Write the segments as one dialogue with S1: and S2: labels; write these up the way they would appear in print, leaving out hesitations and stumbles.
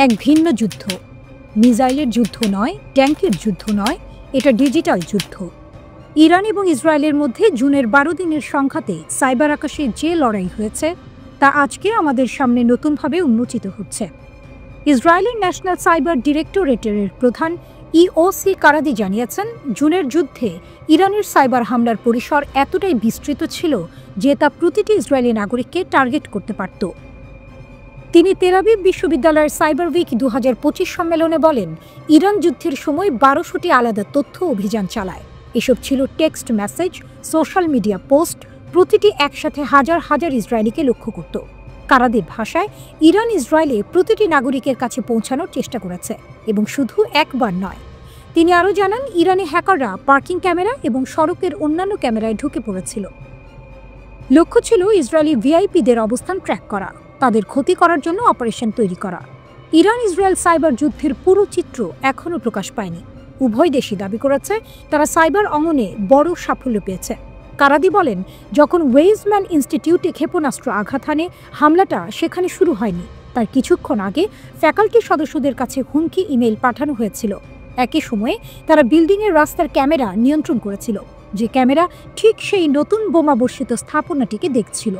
S1: এক ভিন্ন যুদ্ধ। মিসাইলের যুদ্ধ নয়, ট্যাঙ্কের যুদ্ধ নয়, এটা ডিজিটাল যুদ্ধ। ইরান এবং ইসরায়েলের মধ্যে জুনের 12 দিনের সংঘাতে সাইবার আকাশে যে লড়াই হয়েছে তা আজকে আমাদের সামনে নতুনভাবে উন্মোচিত হচ্ছে। ইসরায়েলের ন্যাশনাল সাইবার ডিরেক্টরেটের প্রধান ইওসি কারাদি জানিয়েছেন, জুনের যুদ্ধে ইরানের সাইবার হামলার পরিসর এতটাই বিস্তৃত ছিল যে তা প্রতিটি ইসরায়েলি নাগরিককে টার্গেট করতে পারত। তিনি তেল আবিব বিশ্ববিদ্যালয়ের সাইবার উইক 2025 সম্মেলনে বলেন, ইরান যুদ্ধের সময় 1200টি আলাদা তথ্য অভিযান চালায়। এসব ছিল text message, social media post, প্রতিটি একসাথে হাজার হাজার ইসরায়েলিকে লক্ষ্য করত। কারাদির ভাষায়, ইরান ইসরায়েলে প্রতিটি নাগরিকের কাছে পৌঁছানোর চেষ্টা করেছে এবং শুধু একবার নয়। তিনি আরও জানান, ইরানি হ্যাকাররা পার্কিং ক্যামেরা এবং সড়কের অন্যান্য ক্যামেরায় ঢুকে পড়েছিল। লক্ষ্য ছিল ইসরায়েলি ভিআইপিদের অবস্থান ট্র্যাক করা, তাদের ক্ষতি করার জন্য অপারেশন তৈরি করা। ইরান ইসরায়েল সাইবার যুদ্ধের পুরো চিত্র এখনও প্রকাশ পায়নি। উভয় দেশই দাবি করেছে তারা সাইবার অঙ্গনে বড় সাফল্য পেয়েছে। কারাদি বলেন, যখন ওয়েইজম্যান ইনস্টিটিউটে ক্ষেপণাস্ত্র আঘাত হানে, হামলাটা সেখানে শুরু হয়নি। তার কিছুক্ষণ আগে ফ্যাকাল্টি সদস্যদের কাছে হুমকি ইমেইল পাঠানো হয়েছিল। একই সময়ে তারা বিল্ডিংয়ের রাস্তার ক্যামেরা নিয়ন্ত্রণ করেছিল, যে ক্যামেরা ঠিক সেই নতুন বোমা বর্ষিত স্থাপনাটিকে দেখছিল।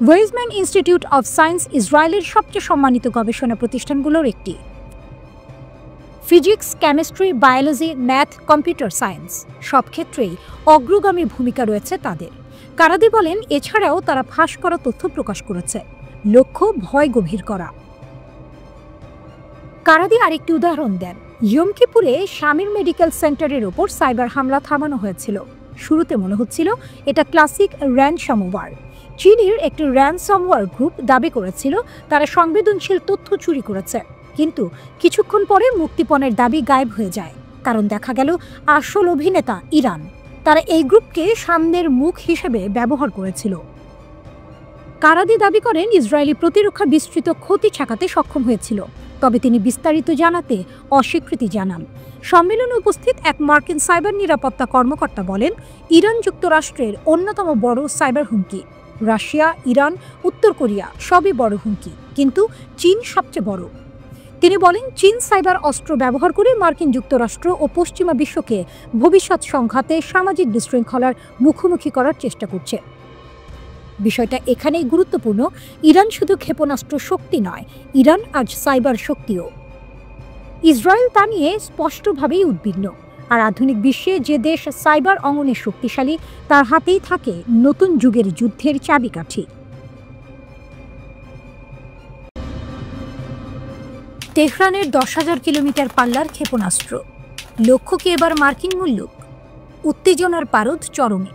S1: ওয়েইজম্যান ইনস্টিটিউট অফ সায়েন্স ইসরায়েলের সবচেয়ে সম্মানিত গবেষণা প্রতিষ্ঠানগুলোর একটি। Physics, chemistry, biology, math, computer science সব ক্ষেত্রেই অগ্রগামী ভূমিকা রয়েছে তাদের। কারাদি বলেন, এছাড়াও তারা ফাঁস করা তথ্য প্রকাশ করেছে, লক্ষ্য ভয় গভীর করা। কারাদি আরেকটি উদাহরণ দেন, ইয়ম কিপুরে শামির মেডিকেল সেন্টারের ওপর সাইবার হামলা থামানো হয়েছিল। শুরুতে মনে হচ্ছিল এটা ক্লাসিক র্যানসামওয়্যার। চীনের একটি র্যানসামওয়্যার গ্রুপ দাবি করেছিল তারা সংবেদনশীল তথ্য চুরি করেছে, কিন্তু কিছুক্ষণ পরে মুক্তিপণের দাবি গায়েব হয়ে যায়, কারণ দেখা গেল আসল অভিনেতা ইরান। তারা এই গ্রুপকে সামনের মুখ হিসেবে ব্যবহার করেছিল। কারাদি দাবি করেন, ইসরায়েলি প্রতিরক্ষা বিস্তৃত ক্ষতি ঠেকাতে সক্ষম হয়েছিল, তবে তিনি বিস্তারিত জানাতে অস্বীকৃতি জানান। সম্মেলনে উপস্থিত এক মার্কিন সাইবার নিরাপত্তা কর্মকর্তা বলেন, ইরান যুক্তরাষ্ট্রের অন্যতম বড় সাইবার হুমকি। রাশিয়া, ইরান, উত্তর কোরিয়া সবই বড় হুমকি, কিন্তু চীন সবচেয়ে বড়। তিনি বলেন, চীন সাইবার অস্ত্র ব্যবহার করে মার্কিন যুক্তরাষ্ট্র ও পশ্চিমা বিশ্বকে ভবিষ্যৎ সংঘাতে সামাজিক বিশৃঙ্খলার মুখোমুখি করার চেষ্টা করছে। বিষয়টা এখানেই গুরুত্বপূর্ণ, ইরান শুধু ক্ষেপণাস্ত্র শক্তি নয়, ইরান আজ সাইবার শক্তিও। ইসরায়েল তা নিয়ে স্পষ্টভাবেই উদ্বিগ্ন। আর আধুনিক বিশ্বে যে দেশ সাইবার অঙ্গনে শক্তিশালী, তার হাতেই থাকে নতুন যুগের যুদ্ধের চাবিকাঠি। তেহরানের 10,000 কিলোমিটার পাল্লার ক্ষেপণাস্ত্র, লক্ষ্য কি এবার মার্কিন মুল্লুক? উত্তেজনার পারদ চরমে।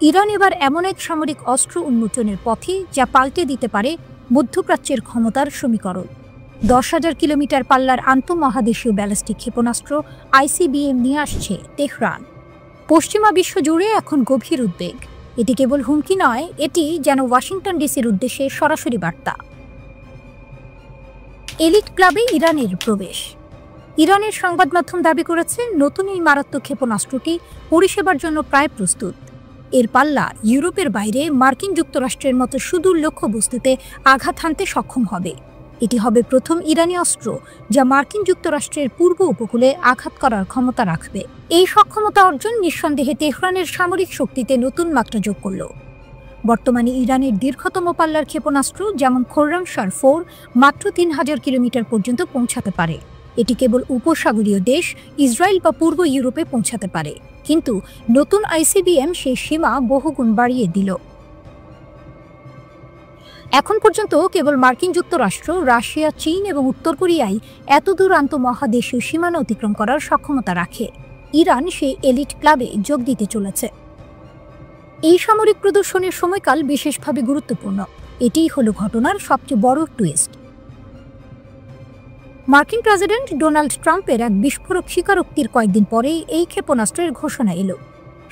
S1: ইরান এবার এমন এক সামরিক অস্ত্র উন্মোচনের পথে যা পাল্টে দিতে পারে মধ্যপ্রাচ্যের ক্ষমতার সমীকরণ। 10,000 কিলোমিটার পাল্লার আন্তঃমহাদেশীয় ব্যালিস্টিক ক্ষেপণাস্ত্র আইসিবিএম নিয়ে আসছে তেহরান। পশ্চিমা বিশ্ব জুড়ে এখন গভীর উদ্বেগ। এটি কেবল হুমকি নয়, এটি যেন ওয়াশিংটন ডিসির উদ্দেশ্যে সরাসরি বার্তা। এলিট ক্লাবে ইরানের প্রবেশ। ইরানের সংবাদ মাধ্যম দাবি করেছে, নতুন এই মারাত্মক ক্ষেপণাস্ত্রটি পরিষেবার জন্য প্রায় প্রস্তুত। এর পাল্লা ইউরোপের বাইরে মার্কিন যুক্তরাষ্ট্রের মতো সুদূর লক্ষ্যবস্তুতে আঘাত হানতে সক্ষম হবে। এটি হবে প্রথম ইরানি অস্ত্র যা মার্কিন যুক্তরাষ্ট্রের পূর্ব উপকূলে আঘাত করার ক্ষমতা রাখবে। এই সক্ষমতা অর্জন নিঃসন্দেহে তেহরানের সামরিক শক্তিতে নতুন মাত্রা যোগ করল। বর্তমানে ইরানের দীর্ঘতম পাল্লার ক্ষেপণাস্ত্র যেমন খোররামশার 4 মাত্র 3,000 কিলোমিটার পর্যন্ত পৌঁছাতে পারে। এটি কেবল উপসাগরীয় দেশ ইসরায়েল বা পূর্ব ইউরোপে পৌঁছাতে পারে, কিন্তু নতুন আইসিবিএম সেই সীমা বহুগুণ বাড়িয়ে দিল। এখন পর্যন্ত কেবল মার্কিন যুক্তরাষ্ট্র, রাশিয়া, চীন এবং উত্তর কোরিয়ায় এতদূর আন্তঃমহাদেশীয় সীমানা অতিক্রম করার সক্ষমতা রাখে। ইরান সেই এলিট ক্লাবে যোগ দিতে চলেছে। এই সামরিক প্রদর্শনের সময়কাল বিশেষভাবে গুরুত্বপূর্ণ। এটিই হলো ঘটনার সবচেয়ে বড় টুইস্ট। মার্কিন প্রেসিডেন্ট ডোনাল্ড ট্রাম্পের এক বিস্ফোরক স্বীকারোক্তির কয়েকদিন পরেই এই ক্ষেপণাস্ত্রের ঘোষণা এলো।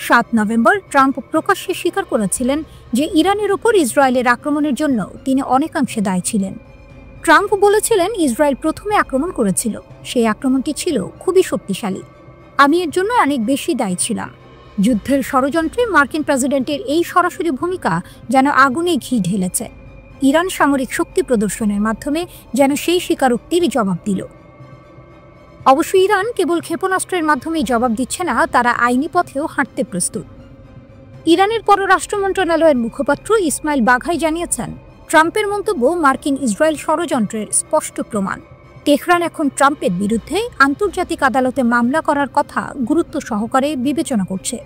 S1: 7 নভেম্বর ট্রাম্প প্রকাশ্যে স্বীকার করেছিলেন যে ইরানের ওপর ইসরায়েলের আক্রমণের জন্য তিনি অনেকাংশে দায়ী ছিলেন। ট্রাম্প বলেছিলেন, ইসরায়েল প্রথমে আক্রমণ করেছিল, সেই আক্রমণটি ছিল খুবই শক্তিশালী। আমি এর জন্য অনেক বেশি দায়ী ছিলাম। যুদ্ধের ষড়যন্ত্রে মার্কিন প্রেসিডেন্টের এই সরাসরি ভূমিকা যেন আগুনে ঘি ঢেলেছে। ইরান সামরিক শক্তি প্রদর্শনের মাধ্যমে যেন সেই স্বীকারোক্তির জবাব দিল। অবশ্য ইরান কেবল ক্ষেপণাস্ত্রের মাধ্যমেই জবাব দিচ্ছে না, তারা আইনি পথেও হাঁটতে প্রস্তুত। ইরানের পররাষ্ট্র মন্ত্রণালয়ের মুখপাত্র ইসমাইল বাঘাই জানিয়েছেন, ট্রাম্পের মন্তব্য মার্কিন ইসরায়েল ষড়যন্ত্রের স্পষ্ট প্রমাণ। তেহরান এখন ট্রাম্পের বিরুদ্ধে আন্তর্জাতিক আদালতে মামলা করার কথা গুরুত্ব সহকারে বিবেচনা করছে।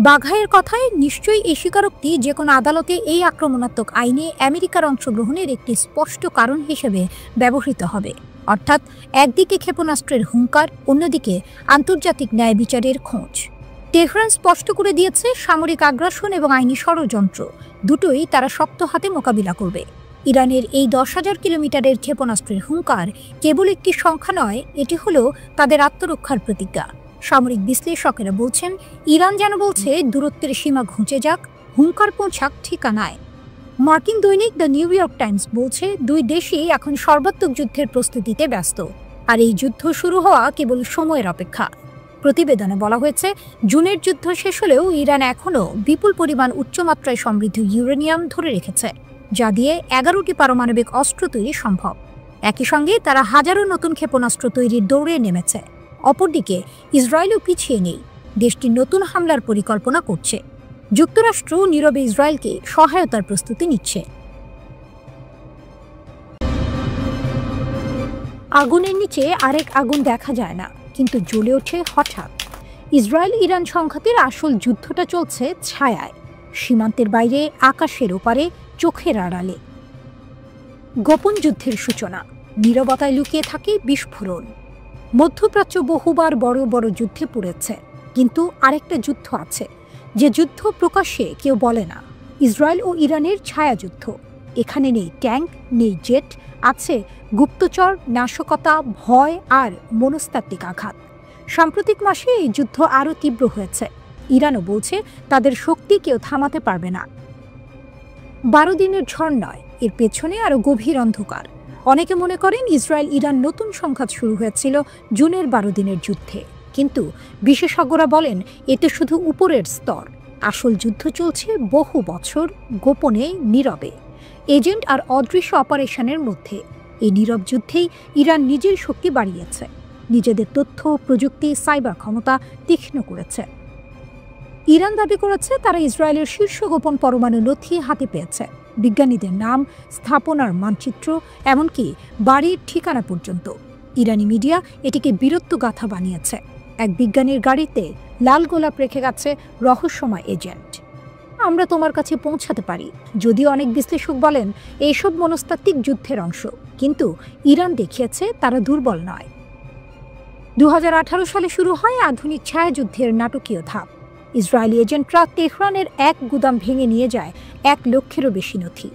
S1: বাঘাইয়ের কথায় নিশ্চয়ই এই স্বীকারোক্তি যে কোনো আদালতে এই আক্রমণাত্মক আইনে আমেরিকার অংশগ্রহণের একটি স্পষ্ট কারণ হিসেবে ব্যবহৃত হবে। অর্থাৎ একদিকে ক্ষেপণাস্ত্রের হুঙ্কার, অন্যদিকে আন্তর্জাতিক ন্যায় বিচারের খোঁজ। তেহরান স্পষ্ট করে দিয়েছে, সামরিক আগ্রাসন এবং আইনি ষড়যন্ত্র দুটোই তারা শক্ত হাতে মোকাবিলা করবে। ইরানের এই 10,000 কিলোমিটারের ক্ষেপণাস্ত্রের হুঙ্কার কেবল একটি সংখ্যা নয়, এটি হলো তাদের আত্মরক্ষার প্রতিজ্ঞা। সামরিক বিশ্লেষকেরা বলছেন, ইরান যেন বলছে দূরত্বের সীমা ঘুঁচে যাক, হুঙ্কার পৌঁছাক ঠিকানায়। মার্কিন দৈনিক দ্য নিউ ইয়র্ক টাইমস বলছে, দুই দেশই এখন সর্বাত্মক যুদ্ধের প্রস্তুতিতে ব্যস্ত, আর এই যুদ্ধ শুরু হওয়া কেবল সময়ের অপেক্ষা। প্রতিবেদনে বলা হয়েছে, জুনের যুদ্ধ শেষ হলেও ইরান এখনও বিপুল পরিমাণ উচ্চমাত্রায় সমৃদ্ধ ইউরেনিয়াম ধরে রেখেছে, যা দিয়ে 11টি পারমাণবিক অস্ত্র তৈরি সম্ভব। একই সঙ্গে তারা হাজারো নতুন ক্ষেপণাস্ত্র তৈরির দৌড়ে নেমেছে। অপরদিকে ইসরায়েলও পিছিয়ে নেই, দেশটি নতুন হামলার পরিকল্পনা করছে। যুক্তরাষ্ট্র নীরবে ইসরায়েলকে সহায়তার প্রস্তুতি নিচ্ছে। আগুনের নিচে আরেক আগুন দেখা যায় না, কিন্তু জ্বলে ওঠে হঠাৎ। ইসরায়েল ইরান সংঘাতের আসল যুদ্ধটা চলছে ছায়ায়, সীমান্তের বাইরে, আকাশের ওপারে, চোখের আড়ালে। গোপন যুদ্ধের সূচনা, নীরবতায় লুকিয়ে থাকে বিস্ফোরণ। মধ্যপ্রাচ্য বহুবার বড় বড় যুদ্ধে পড়েছে, কিন্তু আরেকটা যুদ্ধ আছে, যে যুদ্ধ প্রকাশ্যে কেউ বলে না। ইসরায়েল ও ইরানের ছায়াযুদ্ধ। এখানে নেই ট্যাঙ্ক, নেই জেট, আছে গুপ্তচর, নাশকতা, ভয় আর মনস্তাত্ত্বিক আঘাত। সাম্প্রতিক মাসে এই যুদ্ধ আরও তীব্র হয়েছে। ইরানও বলছে তাদের শক্তি কেউ থামাতে পারবে না। 12 দিনের ঝড় নয়, এর পেছনে আরও গভীর অন্ধকার। অনেকে মনে করেন ইসরায়েল ইরান নতুন সংঘাত শুরু হয়েছিল জুনের 12 দিনের যুদ্ধে, কিন্তু বিশেষজ্ঞরা বলেন এতে শুধু উপরের স্তর। আসল যুদ্ধ চলছে বহু বছর, গোপনে, নীরবে, এজেন্ট আর অদৃশ্য অপারেশনের মধ্যে। এই নীরব যুদ্ধেই ইরান নিজের শক্তি বাড়িয়েছে, নিজেদের তথ্য, প্রযুক্তি, সাইবার ক্ষমতা তীক্ষ্ণ করেছে। ইরান দাবি করেছে তারা ইসরায়েলের শীর্ষ গোপন পরমাণু নথি হাতে পেয়েছে, বিজ্ঞানীদের নাম, স্থাপনার মানচিত্র, এমনকি বাড়ির ঠিকানা পর্যন্ত। ইরানি মিডিয়া এটিকে বীরত্বগাথা বানিয়েছে। এক বিজ্ঞানীর গাড়িতে লাল গোলাপ রেখে গেছে রহস্যময় এজেন্ট। আমরা তোমার কাছে পৌঁছাতে পারি। যদিও অনেক বিশ্লেষক বলেন এইসব মনস্তাত্ত্বিক যুদ্ধের অংশ, কিন্তু ইরান দেখিয়েছে তারা দুর্বল নয়। 2018 সালে শুরু হয় আধুনিক ছায়াযুদ্ধের নাটকীয় ধাপ। ইসরায়েলি এজেন্টরা তেহরানের এক গুদাম ভেঙে নিয়ে যায় 1 লক্ষেরও বেশি নথি।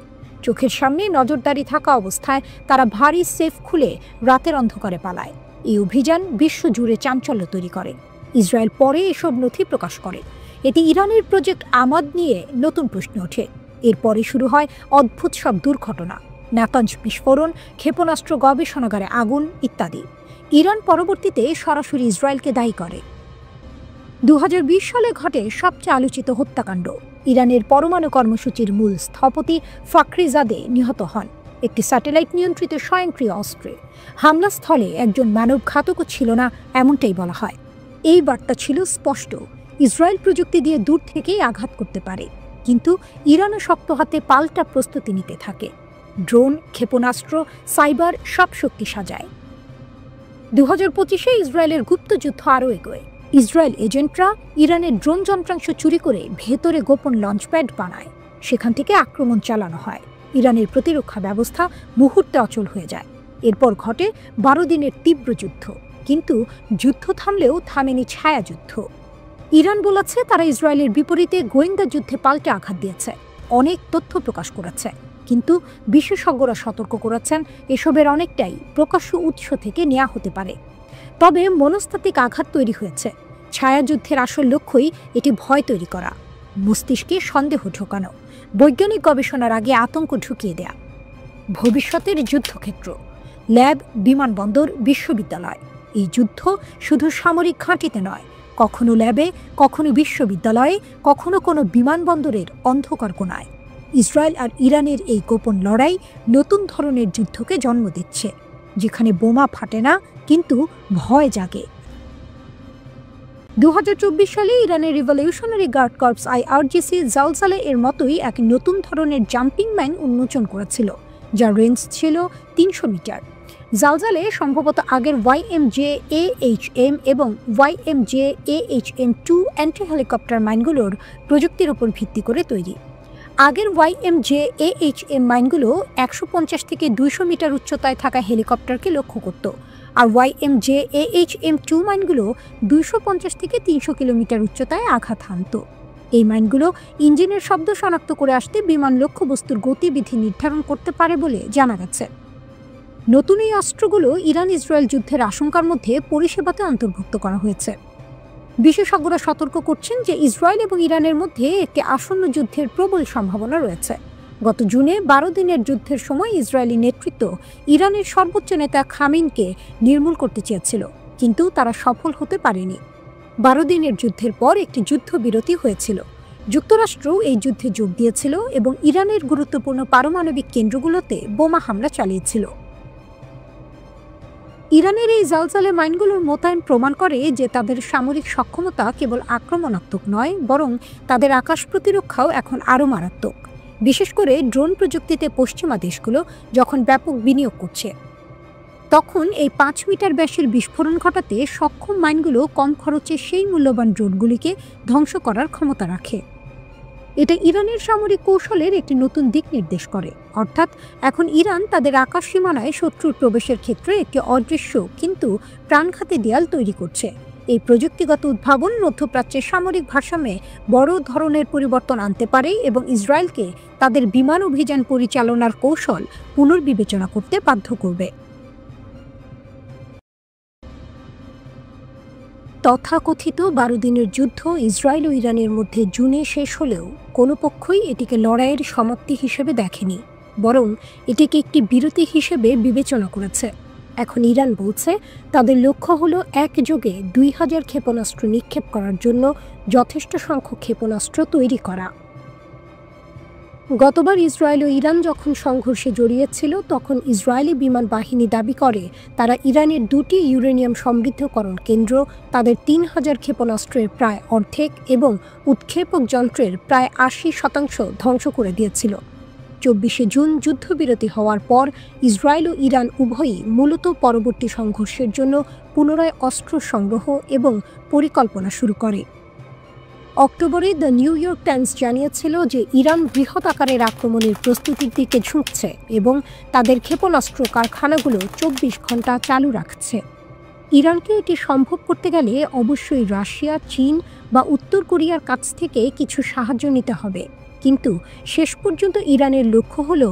S1: চোখের সামনে নজরদারি থাকা অবস্থায় তারা ভারী সেফ খুলে রাতের অন্ধকারে পালায়। এই অভিযান বিশ্বজুড়ে চাঞ্চল্য তৈরি করে। ইসরায়েল পরে এসব নথি প্রকাশ করে। এতে ইরানের প্রজেক্ট আমাদ নিয়ে নতুন প্রশ্ন ওঠে। এরপরে শুরু হয় অদ্ভুত সব দুর্ঘটনা, নাতাঞ্জ বিস্ফোরণ, ক্ষেপণাস্ত্র গবেষণাগারে আগুন ইত্যাদি। ইরান পরবর্তীতে সরাসরি ইসরায়েলকে দায়ী করে। 2020 সালে ঘটে সবচেয়ে আলোচিত হত্যাকাণ্ড। ইরানের পরমাণু কর্মসূচির মূল স্থপতি ফাখরিজাদে নিহত হন একটি স্যাটেলাইট নিয়ন্ত্রিত স্বয়ংক্রিয় অস্ত্রে। হামলাস্থলে একজন মানবঘাতকও ছিল না, এমনটাই বলা হয়। এই বার্তা ছিল স্পষ্ট, ইসরায়েল প্রযুক্তি দিয়ে দূর থেকেই আঘাত করতে পারে, কিন্তু ইরানও শক্ত হাতে পাল্টা প্রস্তুতি নিতে থাকে। ড্রোন, ক্ষেপণাস্ত্র, সাইবার সব শক্তি সাজায়। 2025-এ ইসরায়েলের গুপ্তযুদ্ধ আরও এগোয়। ইসরায়েল এজেন্টরা ইরানের ড্রোন যন্ত্রাংশ চুরি করে ভেতরে গোপন লঞ্চপ্যাড বানায়। সেখান থেকে আক্রমণ চালানো হয়। ইরানের প্রতিরক্ষা ব্যবস্থা মুহূর্তে অচল হয়ে যায়। এরপর ঘটে 12 দিনের তীব্র যুদ্ধ, কিন্তু যুদ্ধ থামলেও থামেনি ছায়াযুদ্ধ। ইরান বলেছে তারা ইসরায়েলের বিপরীতে গোয়েন্দা যুদ্ধে পাল্টে আঘাত দিয়েছে, অনেক তথ্য প্রকাশ করেছে, কিন্তু বিশেষজ্ঞরা সতর্ক করেছেন এসবের অনেকটাই প্রকাশ্য উৎস থেকে নেওয়া হতে পারে। তবে মনস্তাত্ত্বিক আঘাত তৈরি হয়েছে। ছায়াযুদ্ধের আসল লক্ষ্যই এটি ভয় তৈরি করা, মস্তিষ্কে সন্দেহ ঢোকানো, বৈজ্ঞানিক গবেষণার আগে আতঙ্ক ঢুকিয়ে দেয়া। ভবিষ্যতের যুদ্ধক্ষেত্র, ল্যাব, বিমানবন্দর, বিশ্ববিদ্যালয়। এই যুদ্ধ শুধু সামরিক ঘাঁটিতে নয়, কখনো ল্যাবে, কখনো বিশ্ববিদ্যালয়ে, কখনো কোনো বিমানবন্দরের অন্ধকার কোণায়। ইসরায়েল আর ইরানের এই গোপন লড়াই নতুন ধরনের যুদ্ধকে জন্ম দিচ্ছে, যেখানে বোমা ফাটে না কিন্তু ভয় জাগে। 2024 সালে ইরানের রিভলিউশনারি গার্ড কর্পস IRGC জালজালে এর মতোই এক নতুন ধরনের জাম্পিং মাইন উন্মোচন করেছিল, যার রেঞ্জ ছিল 300 মিটার। জালজালে সম্ভবত আগের YMJ-AHM এবং YMJ-AHM-2 অ্যান্টি হেলিকপ্টার মাইনগুলোর প্রযুক্তির উপর ভিত্তি করে তৈরি। আগের YMJ-AHM মাইনগুলো 150 থেকে 200 মিটার উচ্চতায় থাকা হেলিকপ্টারকে লক্ষ্য করত, আর YMJ-AHM-2 মাইনগুলো 250 থেকে 300 কিলোমিটার উচ্চতায় আঘাত হানত। এই মাইনগুলো ইঞ্জিনের শব্দ শনাক্ত করে আসতে বিমান লক্ষ্যবস্তুর গতিবিধি নির্ধারণ করতে পারে বলে জানা গেছে। নতুন এই অস্ত্রগুলো ইরান ইসরায়েল যুদ্ধের আশঙ্কার মধ্যে পরিষেবাতে অন্তর্ভুক্ত করা হয়েছে। বিশেষজ্ঞরা সতর্ক করছেন যে ইসরায়েল এবং ইরানের মধ্যে একটি আসন্ন যুদ্ধের প্রবল সম্ভাবনা রয়েছে। গত জুনে 12 দিনের যুদ্ধের সময় ইসরায়েলি নেতৃত্ব ইরানের সর্বোচ্চ নেতা খামেনিকে নির্মূল করতে চেয়েছিল, কিন্তু তারা সফল হতে পারেনি। 12 দিনের যুদ্ধের পর একটি যুদ্ধবিরতি হয়েছিল। যুক্তরাষ্ট্র এই যুদ্ধে যোগ দিয়েছিল এবং ইরানের গুরুত্বপূর্ণ পারমাণবিক কেন্দ্রগুলোতে বোমা হামলা চালিয়েছিল। ইরানের এই জালজালে মাইনগুলোর মোতায়েন প্রমাণ করে যে তাদের সামরিক সক্ষমতা কেবল আক্রমণাত্মক নয়, বরং তাদের আকাশ প্রতিরক্ষাও এখন আরও মারাত্মক, বিশেষ করে ড্রোন প্রযুক্তিতে পশ্চিমা দেশগুলো যখন ব্যাপক বিনিয়োগ করছে। তখন এই 5 মিটার ব্যাসের বিস্ফোরণ ঘটাতে সক্ষম মাইনগুলো কম খরচে সেই মূল্যবান ড্রোনগুলিকে ধ্বংস করার ক্ষমতা রাখে। এটা ইরানের সামরিক কৌশলের একটি নতুন দিক নির্দেশ করে, অর্থাৎ এখন ইরান তাদের আকাশ সীমানায় শত্রুর প্রবেশের ক্ষেত্রে একটি অদৃশ্য কিন্তু প্রাণঘাতী দেয়াল তৈরি করছে। এই প্রযুক্তিগত উদ্ভাবন মধ্যপ্রাচ্যের সামরিক ভারসাম্যে বড় ধরনের পরিবর্তন আনতে পারে এবং ইসরায়েলকে তাদের বিমান অভিযান পরিচালনার কৌশল পুনর্বিবেচনা করতে বাধ্য করবে। তথাকথিত 12 দিনের যুদ্ধ ইসরায়েল ও ইরানের মধ্যে জুনে শেষ হলেও কোনো পক্ষই এটিকে লড়াইয়ের সমাপ্তি হিসেবে দেখেনি, বরং এটিকে একটি বিরতি হিসেবে বিবেচনা করেছে। এখন ইরান বলছে তাদের লক্ষ্য হলো একযোগে 2000 ক্ষেপণাস্ত্র নিক্ষেপ করার জন্য যথেষ্ট সংখ্যক ক্ষেপণাস্ত্র তৈরি করা। গতবার ইসরায়েল ও ইরান যখন সংঘর্ষে জড়িয়েছিল, তখন ইসরায়েলি বিমান বাহিনী দাবি করে তারা ইরানের 2টি ইউরেনিয়াম সমৃদ্ধকরণ কেন্দ্র, তাদের 3000 ক্ষেপণাস্ত্রের প্রায় অর্ধেক এবং উৎক্ষেপক যন্ত্রের প্রায় 80% ধ্বংস করে দিয়েছিল। 24শে জুন যুদ্ধবিরতি হওয়ার পর ইসরায়েল ও ইরান উভয়ই মূলত পরবর্তী সংঘর্ষের জন্য পুনরায় অস্ত্র সংগ্রহ এবং পরিকল্পনা শুরু করে। অক্টোবরে দ্য নিউ ইয়র্ক টাইমস জানিয়েছিল যে ইরান বৃহৎ আকারের আক্রমণের প্রস্তুতির দিকে ঝুঁকছে এবং তাদের ক্ষেপণাস্ত্র কারখানাগুলো 24 ঘন্টা চালু রাখছে। ইরানকে এটি সম্ভব করতে গেলে অবশ্যই রাশিয়া, চীন বা উত্তর কোরিয়ার কাছ থেকে কিছু সাহায্য নিতে হবে, কিন্তু শেষ পর্যন্ত ইরানের লক্ষ্য হল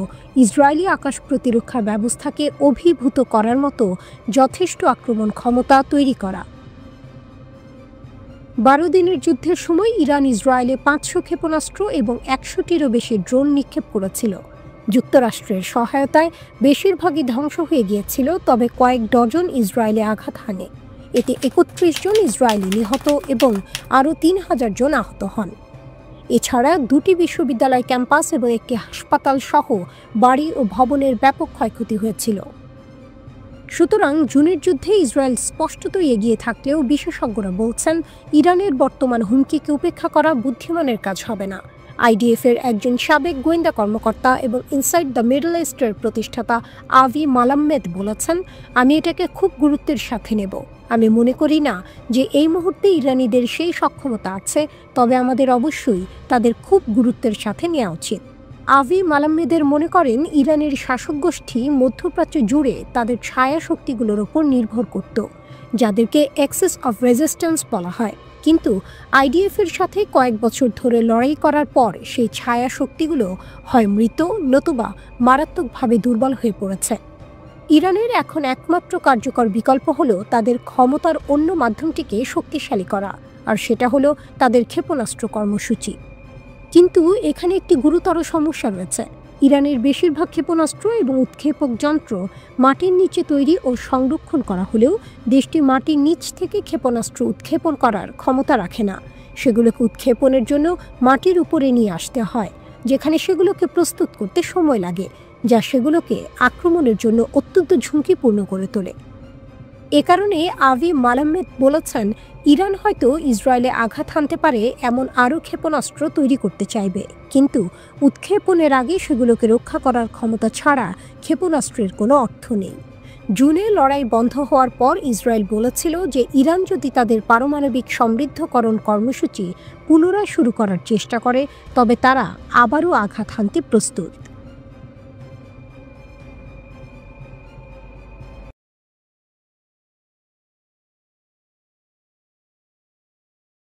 S1: ইসরায়েলি আকাশ প্রতিরক্ষা ব্যবস্থাকে অভিভূত করার মতো যথেষ্ট আক্রমণ ক্ষমতা তৈরি করা। 12 দিনের যুদ্ধের সময় ইরান ইসরায়েলে 500 ক্ষেপণাস্ত্র এবং 100টিরও বেশি ড্রোন নিক্ষেপ করেছিল। যুক্তরাষ্ট্রের সহায়তায় বেশিরভাগই ধ্বংস হয়ে গিয়েছিল, তবে কয়েক ডজন ইসরায়েলে আঘাত হানে। এতে 31 জন ইসরায়েলি নিহত এবং আরও 3000 জন আহত হন। এছাড়া 2টি বিশ্ববিদ্যালয় ক্যাম্পাস এবং একটি হাসপাতাল সহ বাড়ি ও ভবনের ব্যাপক ক্ষয়ক্ষতি হয়েছিল। সুতরাং জুনের যুদ্ধে ইসরায়েল স্পষ্টতই এগিয়ে থাকলেও বিশেষজ্ঞরা বলছেন ইরানের বর্তমান হুমকিকে উপেক্ষা করা বুদ্ধিমানের কাজ হবে না। আইডিএফের একজন সাবেক গোয়েন্দা কর্মকর্তা এবং ইনসাইড দ্য মিডল ইস্টের প্রতিষ্ঠাতা আভি মালাম্মেদ বলেছেন, আমি এটাকে খুব গুরুত্বের সাথে নেব। আমি মনে করি না যে এই মুহূর্তে ইরানিদের সেই সক্ষমতা আছে, তবে আমাদের অবশ্যই তাদের খুব গুরুত্বের সাথে নেওয়া উচিত। আভি মালাম্মেদের মনে করেন ইরানের শাসক গোষ্ঠী মধ্যপ্রাচ্য জুড়ে তাদের ছায়া শক্তিগুলোর ওপর নির্ভর করত, যাদেরকে অ্যাক্সেস অফ রেজিস্ট্যান্স বলা হয়, কিন্তু আইডিএফের সাথে কয়েক বছর ধরে লড়াই করার পর সেই ছায়া শক্তিগুলো হয় মৃত নতুবা মারাত্মকভাবে দুর্বল হয়ে পড়েছে। ইরানের এখন একমাত্র কার্যকর বিকল্প হলো তাদের ক্ষমতার অন্য মাধ্যমটিকে শক্তিশালী করা, আর সেটা হলো তাদের ক্ষেপণাস্ত্র কর্মসূচি। কিন্তু এখানে একটি গুরুতর সমস্যা রয়েছে। ইরানের বেশিরভাগ ক্ষেপণাস্ত্র এবং উৎক্ষেপক যন্ত্র মাটির নিচে তৈরি ও সংরক্ষণ করা হলেও দেশটি মাটির নিচ থেকে ক্ষেপণাস্ত্র উৎক্ষেপণ করার ক্ষমতা রাখে না। সেগুলোকে উৎক্ষেপণের জন্য মাটির উপরে নিয়ে আসতে হয়, যেখানে সেগুলোকে প্রস্তুত করতে সময় লাগে, যা সেগুলোকে আক্রমণের জন্য অত্যন্ত ঝুঁকিপূর্ণ করে তোলে। এ কারণে আভি মালাম্মেদ বলেছেন, ইরান হয়তো ইসরায়েলে আঘাত হানতে পারে এমন আরও ক্ষেপণাস্ত্র তৈরি করতে চাইবে, কিন্তু উৎক্ষেপণের আগে সেগুলোকে রক্ষা করার ক্ষমতা ছাড়া ক্ষেপণাস্ত্রের কোনো অর্থ নেই। জুনে লড়াই বন্ধ হওয়ার পর ইসরায়েল বলেছিল যে ইরান যদি তাদের পারমাণবিক সমৃদ্ধকরণ কর্মসূচি পুনরায় শুরু করার চেষ্টা করে, তবে তারা আবারও আঘাত হানতে প্রস্তুত।